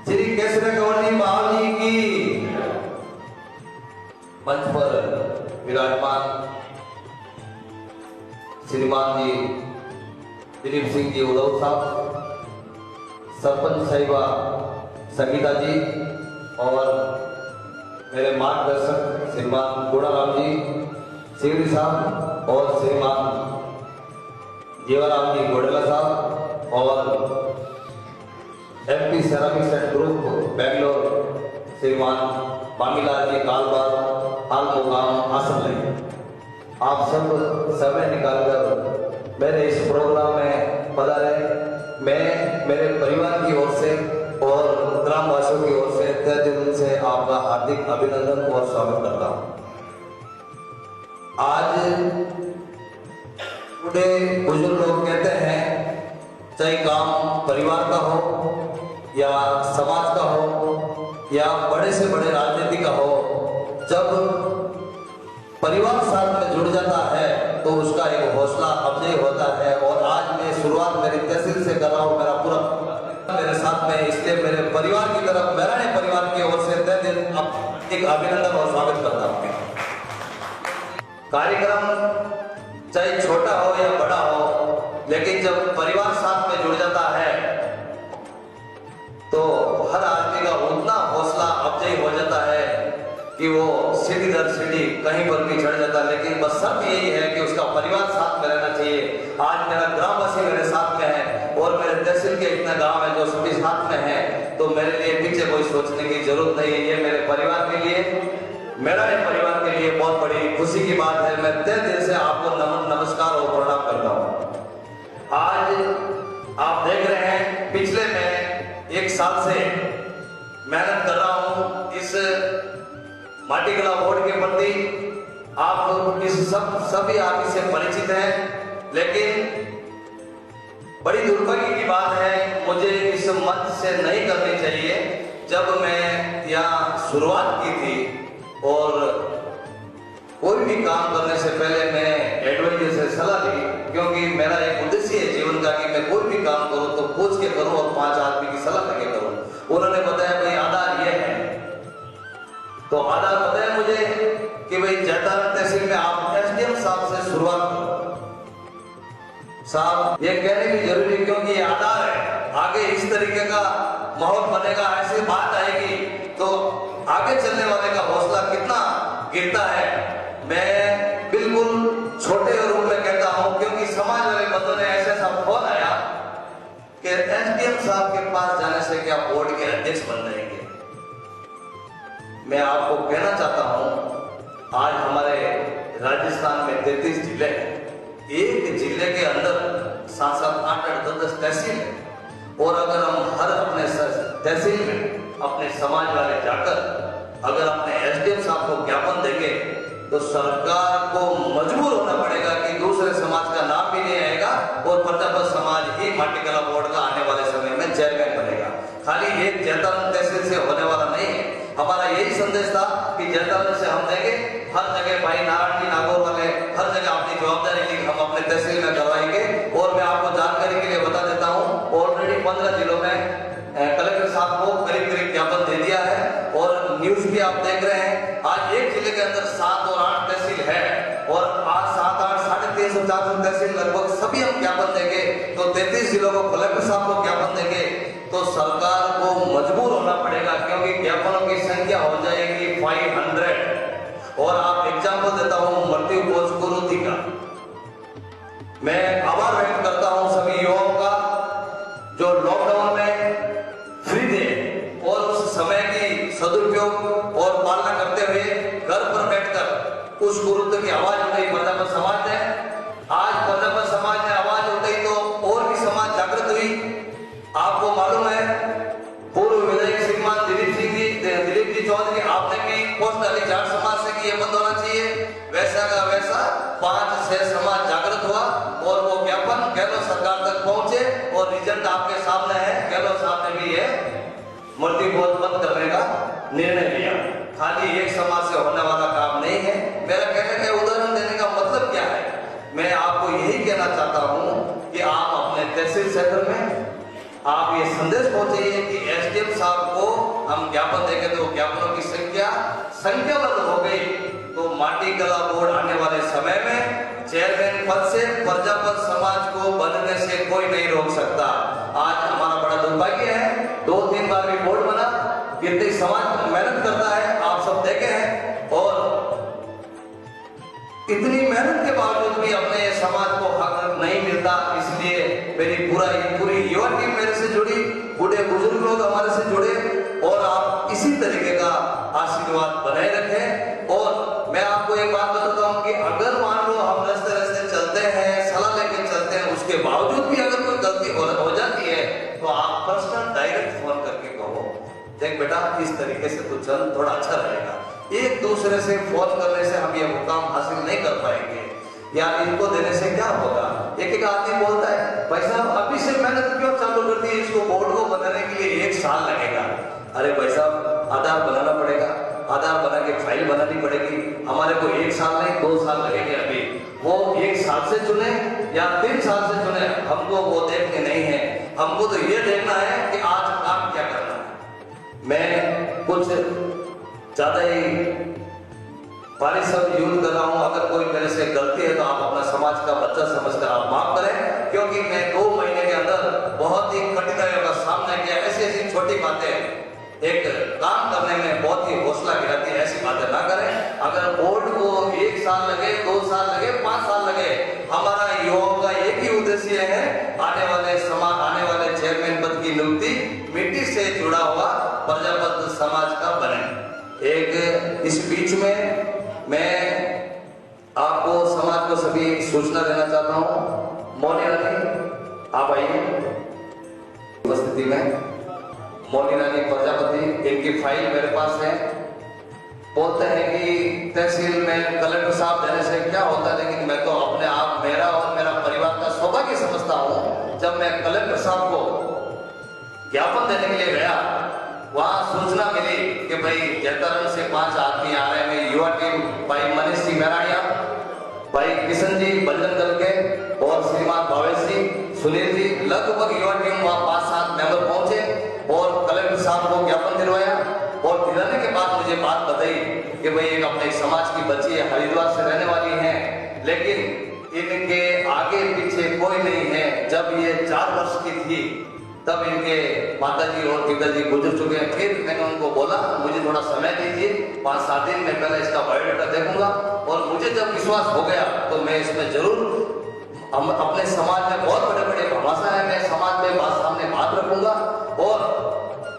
श्री केसर कंवरी महाराज की। मंच पर विराजमान श्रीमान जी दिलीप सिंह जी उद्धव साहब, सरपंच साहिबा संगीता जी और मेरे मार्गदर्शक श्रीमान गुणाराम जी सिंगरी साहब और श्रीमान जीवाराम जी गोडेला साहब और MP ceramics and group Bangalore श्रीमान बांगीलाल जी कालबार हाल मुकाम आसन। आप सब समय निकालकर मेरे इस प्रोग्राम में पधारे। मैं मेरे परिवार की ओर से और ग्रामवासियों की ओर से तहे दिल से आपका हार्दिक अभिनंदन और स्वागत करता हूं। आज बूढ़े बुजुर्ग लोग कहते हैं चाहे काम परिवार का हो या समाज का हो या बड़े से बड़े राजनीति का हो, जब परिवार साथ में जुड़ जाता है तो उसका एक हौसला अफजाई होता है। और आज मैं शुरुआत मेरी तहसील से कर रहा हूँ। मेरा पूरा मेरे साथ में, इसलिए मेरे परिवार की तरफ मेराने परिवार की ओर से तहे दिल एक अभिनंदन और स्वागत करता हूँ। कार्यक्रम चाहे छोटा हो या बड़ा हो, लेकिन जब परिवार साथ में जुड़ जाता है तो हर आदमी का उतना हौसला अफजाई हो जाता है कि वो सीढ़ी दर सीढ़ी कहीं पर भी चढ़ जाता है। लेकिन बस शर्त यही है कि उसका परिवार साथ में रहना चाहिए। आज मेरा ग्रामवासी मेरे साथ में है और मेरे तहसील के इतने गांव है जो सभी साथ में है, तो मेरे लिए पीछे कोई सोचने की जरूरत नहीं है। ये मेरे परिवार के लिए, मेरा परिवार के लिए बहुत बड़ी खुशी की बात है। मैं तहे दिल से आपको नमन नमस्कार और प्रणाम करता हूँ। आज आप देख रहे हैं पिछले मैं 1 साल से मेहनत कर रहा हूँ इस माटी कला बोर्ड के प्रति। आप इस सभी आप इससे परिचित हैं, लेकिन बड़ी दुर्भाग्य की बात है, मुझे इस मंच से नहीं करनी चाहिए। जब मैं यहाँ शुरुआत की थी और कोई भी काम करने से पहले मैं एडवाइजर से सलाह ली, क्योंकि मेरा एक उद्देश्य है जीवन का कि मैं कोई भी काम करूं तो पूछ के करूं और 5 आदमी की सलाह लेके करूं। उन्होंने बताया भाई आधार ये है, तो आधार बताया मुझे कि भाई जैतारण तहसील में आप एसडीएम साहब से शुरुआत करो। साहब ये कहने की जरूरी, क्योंकि ये आधार है, आगे इस तरीके का माहौल बनेगा, ऐसी बात आएगी तो आगे चलने वाले का हौसला कितना गिरता है। मैं बिल्कुल छोटे रूप में कहता हूं, क्योंकि समाज वाले बंदों ने ऐसा फोन आया कि एसडीएम साहब के पास जाने से क्या बोर्ड के अध्यक्ष बन जाएंगे। मैं आपको कहना चाहता हूं, आज हमारे राजस्थान में 33 जिले हैं। एक जिले के अंदर 7-7, 8-8, 10-10 तहसील है। और अगर हम हर अपने तहसील में अपने समाज वाले जाकर अगर अपने एसडीएम साहब को ज्ञापन देंगे तो सरकार को मजबूर होना पड़ेगा कि दूसरे समाज का नाम भी नहीं आएगा और प्रजापत समाज ही माटी कला बोर्ड का आने वाले समय में चेयरमैन बनेगा। खाली एक जैतारण तहसील से होने वाला नहीं है। हमारा यही संदेश था कि जैतारण से हम देंगे, हर जगह भाई नारायण जी नागौर वाले हर जगह अपनी जवाबदारी ली हम अपने तहसील में करवाएंगे। और मैं आपको जानकारी के लिए बता देता हूँ, ऑलरेडी 15 जिलों में कलेक्टर साहब को करीब ज्ञापन दे दिया है। और न्यूज भी आप देख रहे हैं, आज एक जिले के अंदर 7 और 8 तहसील है और आज 7, 8, 350, 400 तहसील लगभग सभी हम ज्ञापन देंगे तो 33 जिलों को कलेक्टर साहब को ज्ञापन देंगे तो सरकार को मजबूर होना पड़ेगा, क्योंकि ज्ञापनों की संख्या हो जाएगी 500। और आप एग्जाम्पल देता हूँ मृत्यु कोष कुरुति का। मैं आभार व्यक्त करता हूँ सभी युवाओं का जो लॉकडाउन में फ्री थे और उस समय की सदुपयोग और पालना करते हुए घर पर बैठकर उस कुरुत की आवाज उठाई प्रजापत समाज ने। आज प्रजापत समाज ने आवाज उठाई तो और भी समाज जागृत हुई। आपको मालूम है पूर्व विधायक श्रीमान दिलीप जी चौधरी आपने भी पोस्ट डाली जाट समाज से कि ये बंद होना चाहिए। वैसा का वैसा 5-6 समाज जागृत हुआ और वो ज्ञापन गहलोत सरकार तक पहुंचे और रिजल्ट आपके सामने है। गहलोत साहब ने भी ये मृत्यु बोझ बंद करने का निर्णय लिया। खाली एक समाज से होने वाला काम नहीं है। मेरा कहने का उदाहरण देने का मतलब क्या है, मैं आपको यही कहना चाहता हूं कि आप अपने तहसील क्षेत्र में आप ये संदेश पहुंचाइए कि एसडीएम सीएम साहब को हम ज्ञापन देंगे तो ज्ञापनों की संख्याबद्ध हो गई, तो माटी कला बोर्ड आने वाले समय में चेयरमैन पद से प्रजापत समाज को बनने से कोई नहीं रोक सकता। आज हमारा बड़ा दुर्भाग्य है, 2-3 बार भी बोर्ड बना, कितनी समाज मेहनत करता है आप सब देखे हैं, और इतनी मेहनत के बावजूद भी अपने समाज को हक नहीं मिलता। इसलिए मेरी पूरी युवा टीम मेरे से जुड़ी, बूढ़े बुजुर्ग लोग हमारे से जुड़े, और आप इसी तरीके का आशीर्वाद बनाए रखें। और मैं आपको एक बात बताता हूं कि अगर मान लो हम रास्ते रास्ते चलते हैं, सलाह लेके चलते हैं, उसके बावजूद भी अगर कोई गलती हो जाती है तो आप पर्सनल डायरेक्ट फोन करके कहो, देख बेटा इस तरीके से तो चल, थोड़ा अच्छा रहेगा। एक दूसरे से फोन करने से हम ये मुकाम हासिल नहीं कर पाएंगे, या इनको देने से क्या होगा। एक आदमी बोलता है भाई साहब अभी से मेहनत क्यों चालू कर दी, इसको बोर्ड को बनाने के लिए 1 साल लगेगा। अरे भाई साहब आधार बनाना पड़ेगा, आधार बना के फाइल बनानी पड़ेगी, हमारे को 1 साल नहीं 2 साल लगेंगे। अभी वो 1 साल से चुने या 3 साल से चुने, हमको वो देखने नहीं है, हमको तो ये देखना है कि आज काम क्या करना है। मैं कुछ ज्यादा ही पारी सब यूज कर रहा हूं, अगर कोई मेरे से गलती है तो आप अपना समाज का बच्चा समझकर आप माफ करें, क्योंकि मैं 2 महीने के अंदर बहुत ही कठिनाइयों का सामना किया। ऐसी छोटी बातें एक काम करने में बहुत ही हौसला गिराती है, ऐसी बातें ना करें। अगर बोर्ड को 1 साल लगे, 2 साल लगे, 5 साल लगे, हमारा युवाओं का एक ही उद्देश्य है, आने वाले चेयरमैन पद की नियुक्ति मिट्टी से जुड़ा हुआ प्रजापत समाज का बने। एक इस बीच में मैं आपको समाज को सभी सूचना देना चाहता हूं। मौनी रानी आप आइए उपस्थिति में। मौनी रानी प्रजापति, इनकी फाइल मेरे पास है। बोलते हैं कि तहसील में कलेक्टर साहब देने से क्या होता है, लेकिन मैं तो अपने आप मेरा और मेरा परिवार का सौभाग्य समझता हूं। जब मैं कलेक्टर साहब को ज्ञापन देने के लिए गया, वहां सूचना मिली कि भाई जैतारण से 5 आदमी आ रहे हैं, युवा टीम भाई मनीष सिंह मेराड़िया, भाई किशन जी बंजन दल के, और श्रीमान भावेश जी, सुनील जी, लगभग युवा टीम वहां 5-7 मेंबर पहुंचे और कलेक्टर साहब को ज्ञापन दिलवाया। और दिलाने के बाद मुझे बात बताई कि भाई एक अपने समाज की बच्ची है, हरिद्वार से रहने वाली है, लेकिन इनके आगे पीछे कोई नहीं है। जब ये 4 वर्ष की थी तब इनके माताजी और पिताजी गुजर चुके हैं। फिर मैंने उनको बोला मुझे थोड़ा समय दीजिए, 5-7 दिन में पहले इसका बायोडाटा देखूंगा, और मुझे जब विश्वास हो गया तो मैं इसमें जरूर, हम अपने समाज में बहुत बड़े भाषा है, मैं समाज में सामने बात रखूंगा। और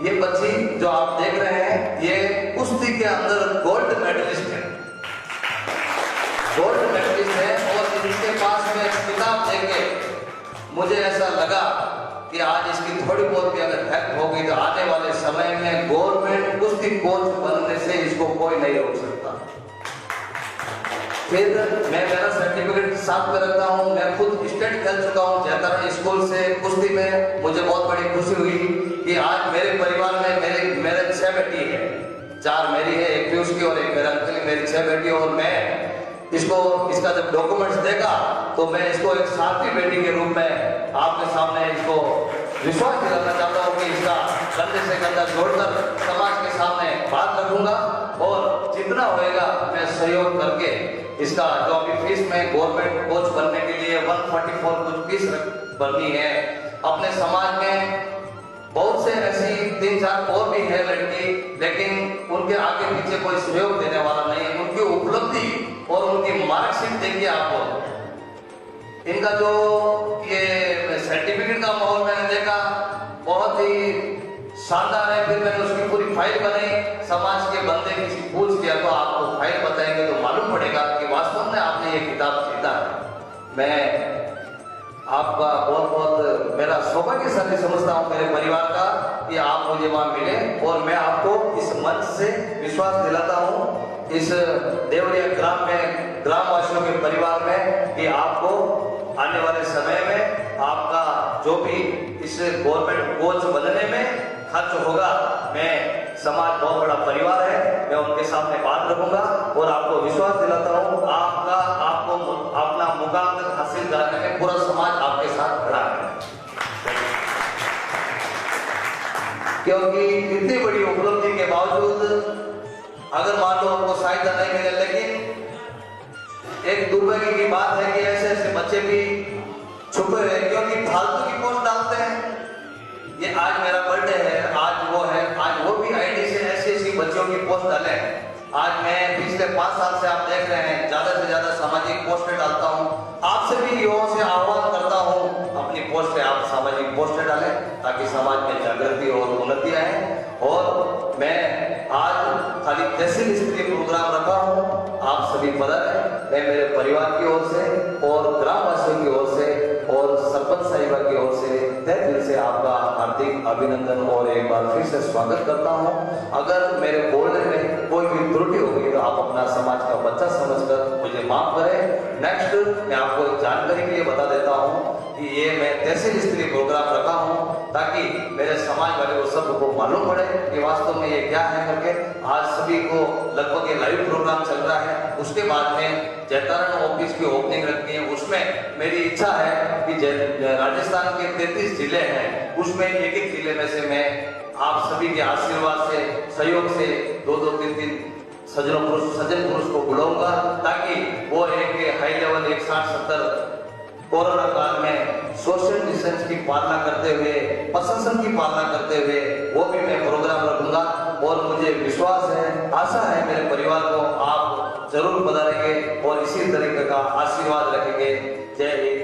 ये बच्ची जो आप देख रहे हैं, ये कुश्ती के अंदर गोल्ड मेडलिस्ट है, गोल्ड मेडलिस्ट है। और इनके पास में किताब देखे मुझे ऐसा लगा कि आज इसकी थोड़ी बहुत भी अगर हेल्प होगी तो आने वाले समय में गवर्नमेंट कुश्ती कोच बनने से इसको कोई नहीं रोक सकता। फिर मैं मेरा सर्टिफिकेट साथ में रखता हूँ, मैं खुद स्टेट खेल चुका हूँ जैतारण स्कूल से कुश्ती में। मुझे बहुत बड़ी खुशी हुई कि आज मेरे परिवार में मेरे 6 बेटी है, 4 मेरी है, 1 पीयूष की और 1 मेरा अंकल की, मेरी 6 बेटी। और मैं इसका जब डॉक्यूमेंट्स देखा तो मैं इसको एक 7वीं बेटी के रूप में आपके सामने इसको विश्वास दिलाना चाहता हूँ कि इसका कंधे से कंधा जोड़कर समाज के सामने बात रखूंगा, और जितना होएगा मैं सहयोग करके इसका जो अभी फीस में गवर्नमेंट कोच बनने के लिए 144 कुछ फीस भरनी है। अपने समाज में बहुत से ऐसी 3-4 और भी है लड़की, लेकिन उनके आगे पीछे कोई सहयोग देने वाला नहीं है। उनकी उपलब्धि और उनकी मार्कशीट देखिए आप, इनका जो ये सर्टिफिकेट का माहौल मैंने देखा बहुत ही शानदार है। फिर मैंने उसकी पूरी फाइल बनाई, समाज के बंदे किसी पूछ किया तो आपको फाइल बताएंगे तो मालूम पड़ेगा कि वास्तव में आपने ये किताब खरीदा है। मैं आपका बहुत मेरा सौभाग्यशाली समझता हूँ मेरे परिवार का कि आप मुझे वहां मिले, और मैं आपको इस मंच से विश्वास दिलाता हूँ इस देवरिया ग्राम में, ग्रामवासियों के परिवार में, कि आपको आने वाले समय में आपका जो भी इस गवर्नमेंट कोच बनने में खर्च होगा, मैं समाज बहुत बड़ा परिवार है, मैं उनके सामने बात रखूंगा और आपको विश्वास दिलाता हूँ आपको अपना मुकाम तक हासिल कराने में पूरा समाज आपके साथ खड़ा है। क्योंकि इतनी बड़ी उपलब्धि के बावजूद अगर मान लो हमको सहायता नहीं मिले, लेकिन एक दुर्भाग्य की बात है कि ऐसे ऐसे बच्चे भी छुपे हुए, क्योंकि फालतू की पोस्ट डालते हैं। ये आज मेरा बर्थडे है, आज वो है, आज वो भी आईडी से ऐसी ऐसी बच्चों की पोस्ट डाले। आज मैं पिछले 5 साल से आप देख रहे हैं ज्यादा से ज्यादा सामाजिक पोस्टें डालता हूँ। आपसे भी युवाओं से आह्वान करता हूँ, अपनी पोस्ट पे आप सामाजिक पोस्टें डालें ताकि समाज में जागृति और उन्नति आए। और मैं आज खाली तहसील स्तरीय प्रोग्राम रखा हूँ, आप सभी पधारें। मैं मेरे परिवार की ओर से और ग्रामवासियों की ओर से और सरपंच साहिबा की ओर से तहे दिल से आपका हार्दिक अभिनंदन और एक बार फिर से स्वागत करता हूं। अगर मेरे बोलने में कोई भी त्रुटि होगी तो आप अपना समाज का बच्चा समझकर मुझे माफ करें। नेक्स्ट मैं आपको जानकारी के लिए बता देता हूं कि ये मैं तहसील स्तरीय प्रोग्राम रखा हूं ताकि मेरे समाज वाले को सबको मालूम पड़े कि वास्तव में ये क्या है करके। आज सभी को लगभग ये लाइव प्रोग्राम चल रहा है, उसके बाद में जयतारण ऑफिस की ओपनिंग रखनी है। उसमें मेरी इच्छा है कि राजस्थान के 33 जिले हैं, उसमें एक एक जिले में से मैं आप सभी के आशीर्वाद से, सहयोग से 2-2, 3-3 सज्जन पुरुष को बुलाऊंगा ताकि वो एक हाई लेवल 60-70 कोरोना काल में सोशल डिस्टेंस की पालना करते हुए, प्रशासन की पालना करते हुए वो भी मैं प्रोग्राम रखूंगा। और मुझे विश्वास है, आशा है मेरे परिवार को आप जरूर पधारेंगे और इसी तरीके का आशीर्वाद रखेंगे। जय हिंद।